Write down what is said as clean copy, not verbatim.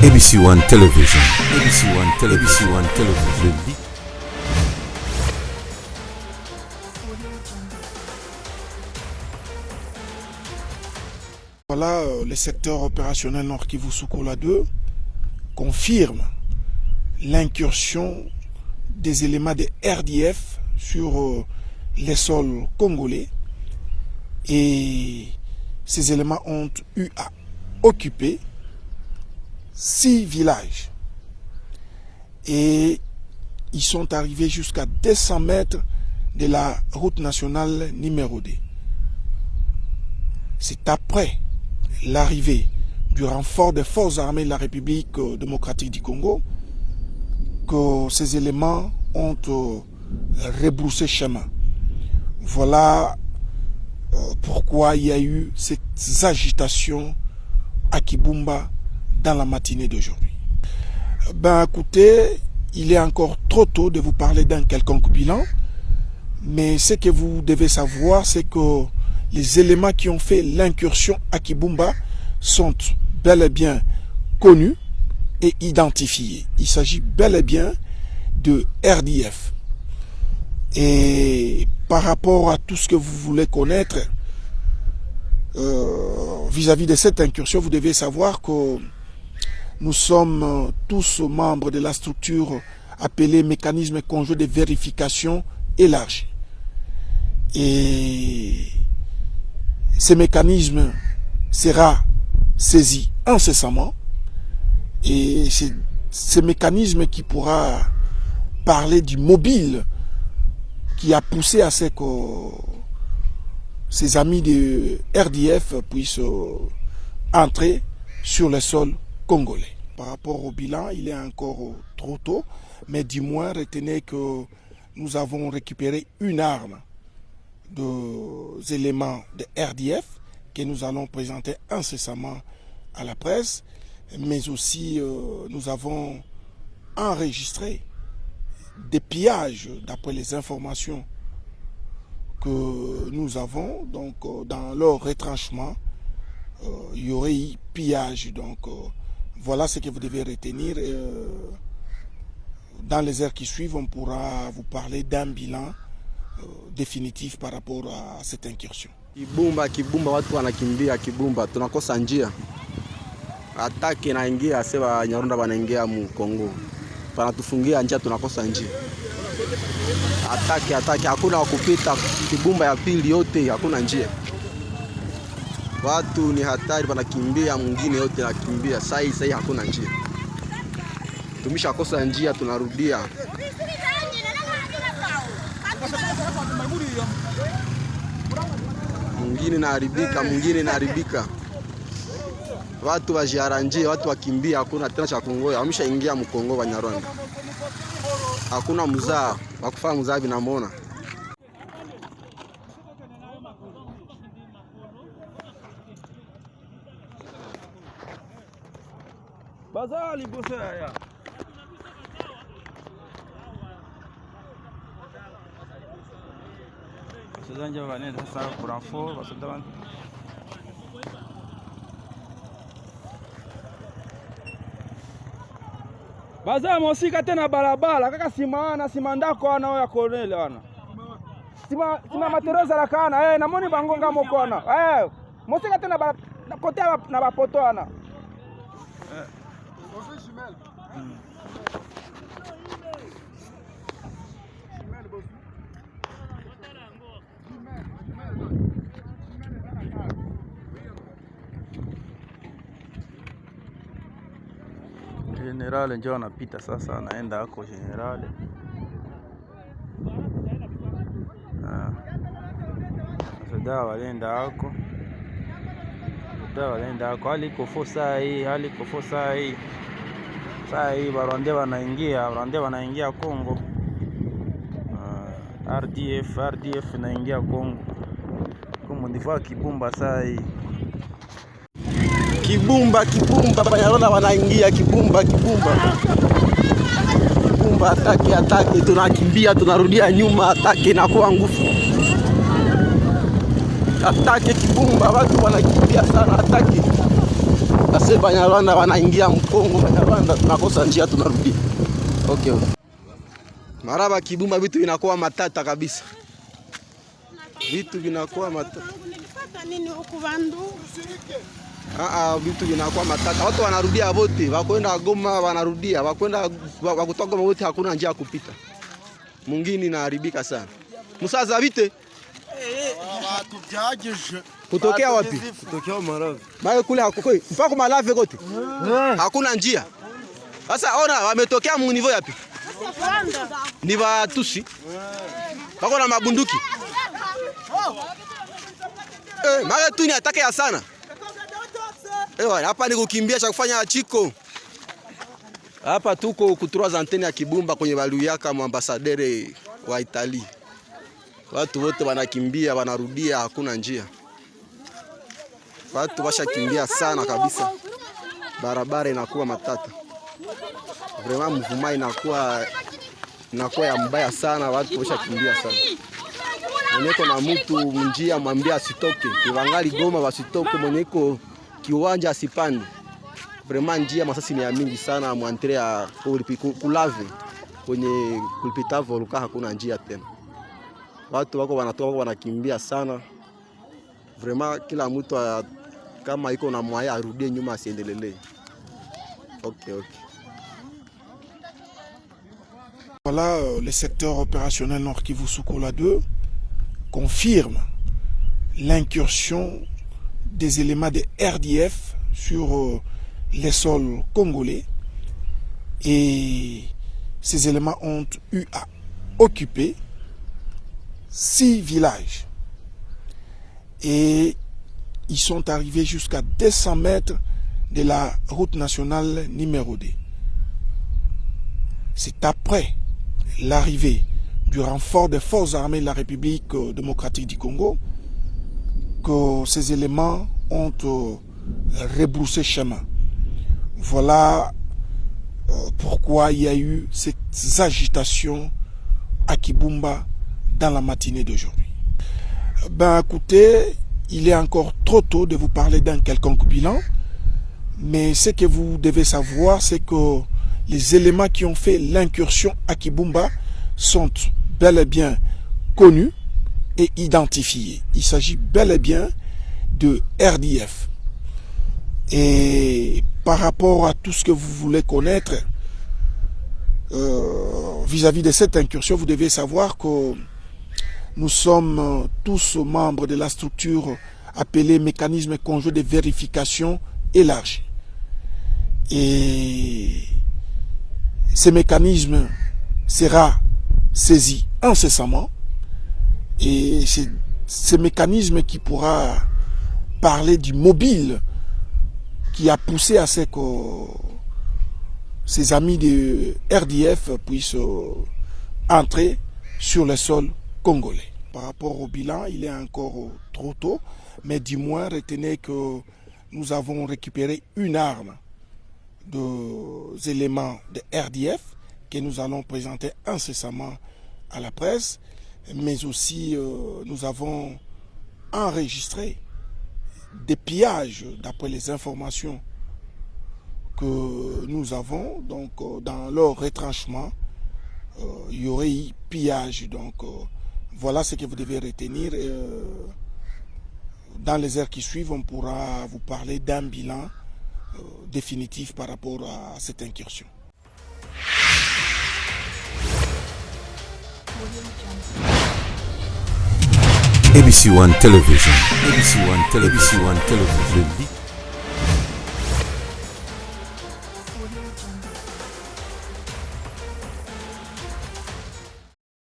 ABC One Television. ABC One Television. ABC One Television. Voilà, le secteur opérationnel Nord Kivu Sokola 2 confirme l'incursion des éléments de RDF sur les sols congolais, et ces éléments ont eu à occuper 6 villages et ils sont arrivés jusqu'à 200 mètres de la route nationale numéro 2. C'est après l'arrivée du renfort des forces armées de la République démocratique du Congo que ces éléments ont rebroussé chemin. Voilà pourquoi il y a eu cette agitation à Kibumba dans la matinée d'aujourd'hui. Ben écoutez, il est encore trop tôt de vous parler d'un quelconque bilan, mais ce que vous devez savoir, c'est que les éléments qui ont fait l'incursion à Kibumba sont bel et bien connus et identifiés. Il s'agit bel et bien de RDF. Et par rapport à tout ce que vous voulez connaître vis-à-vis de cette incursion, vous devez savoir que nous sommes tous membres de la structure appelée mécanisme conjoint de vérification élargi. Et ce mécanisme sera saisi incessamment, et c'est ce mécanisme qui pourra parler du mobile qui a poussé à ce que ces amis de RDF puissent entrer sur le sol congolais. Par rapport au bilan, il est encore trop tôt, mais du moins retenez que nous avons récupéré une arme des éléments de RDF que nous allons présenter incessamment à la presse, mais aussi nous avons enregistré des pillages d'après les informations que nous avons. Donc dans leur retranchement, il y aurait eu pillage. Donc voilà ce que vous devez retenir. Dans les heures qui suivent, on pourra vous parler d'un bilan définitif par rapport à cette incursion. Kibumba watu wanakimbia Kibumba, tunakosa njia. Ataki inaingia sema Nyarunda wanaingia mu Kongo. Panatufungia njia, tunakosa njia. Ataki hakuna wakupita Kibumba ya pili yote, hakuna njia. Watu ni hatari, wanakimbia, mwingine yote nakimbia. Sasa hakuna njia. Tumeshakosa njia, tunarudia. Mwingine naharibika. Watu wajiaranje, watu wakimbia, hakuna tena cha kungoya. Wameshaingia mu Kongo wa Nyarwanda. Hakuna mzaa, wakufanya mzaa binamona. Bazali bosaya. Sasa wanaenda sasa kwa info, wasoda Baza mosika tena barabara kaka sima ndako ana ya Cornel ana. Sima materoza la kana na moni bangonga mokona. Mosika tena kote na bapoto ana. General njoo anapita sasa, anaenda hako general. Soda walienda hako. Hali kofo saa hii. Saa hii Barwande wanaingia Kongo. RDF inaingia Kongo. Kongo ndivyo Kibumba saa hii. Kibumba Banyarwanda wanaingia Kibumba. Ataki tunakimbia, tunarudia nyuma, ataki inakuwa nguvu. Ataki Kibumba, watu wanakimbia sana, ataki. Ase Banyarwanda wanaingia Mkongo, Banyarwanda tunakosa njia tunarudi. Okay. Maraba Kibumba vitu vinakuwa matata kabisa. Vitu vinakuwa matata. Nilipata nini huku Vandu? Vitu vinakuwa matata. Watu wanarudia wote, wakwenda Goma wanarudia, wakwenda wakutoka Goma wote hakuna njia kupita. Mungini inaharibika sana. Musaza vite? Kutokea wapi? Kutokea Marave. Mawe kule hakukoi. Mpaka Malave kote. Hakuna njia. Sasa ona wametokea mu niveau yapi? Ni Batusi. Bako na mabunduki. Mawe tu ni atake ya sana. Hapa ni kukimbia cha kufanya chiko. Hapa tuko kutroa antene ya Kibumba kwenye Baluyaka mwambasadere wa Italia. Watu wote wanakimbia wanarudia hakuna njia. Watu washakimbia sana kabisa. Barabara inakuwa matata. Vraiment mvuma inakuwa ya mbaya sana, watu washakimbia sana. Mwenyeko na mtu njia mwambia asitoke. Kiwangali Goma wasitoke, mwenyeko kiwanja asipande. Vraiment njia masasi ni ya mingi sana, mwantere ya kulave kwenye kulipita voluka hakuna njia tena. Watu wako wanatoka wanakimbia sana. Vraiment kila mtu kama iko na mwaya arudie nyuma asiendelee. Okay. Voilà, le secteur opérationnel Nord Kivu Sokola 2 confirme l'incursion des éléments de RDF sur les sols congolais, et ces éléments ont eu à occuper 6 villages et ils sont arrivés jusqu'à 200 mètres de la route nationale numéro 2. C'est après l'arrivée du renfort des forces armées de la République démocratique du Congo que ces éléments ont rebroussé chemin. Voilà pourquoi il y a eu cette agitation à Kibumba dans la matinée d'aujourd'hui. Ben écoutez, il est encore trop tôt de vous parler d'un quelconque bilan, mais ce que vous devez savoir, c'est que les éléments qui ont fait l'incursion à Kibumba sont bel et bien connus et identifiés. Il s'agit bel et bien de RDF. Et par rapport à tout ce que vous voulez connaître vis-à-vis de cette incursion, vous devez savoir que nous sommes tous membres de la structure appelée mécanisme conjoint de vérification élargi. Et ce mécanisme sera saisi incessamment, et c'est ce mécanisme qui pourra parler du mobile qui a poussé à ce que ces amis de RDF puissent entrer sur le sol congolais. Par rapport au bilan, il est encore trop tôt, mais du moins retenez que nous avons récupéré une arme des éléments de RDF que nous allons présenter incessamment à la presse, mais aussi nous avons enregistré des pillages d'après les informations que nous avons. Donc dans leur retranchement, il y aurait eu pillage. Donc voilà ce que vous devez retenir. Dans les heures qui suivent, on pourra vous parler d'un bilan définitif par rapport à cette incursion. ABC One Television. ABC One Television.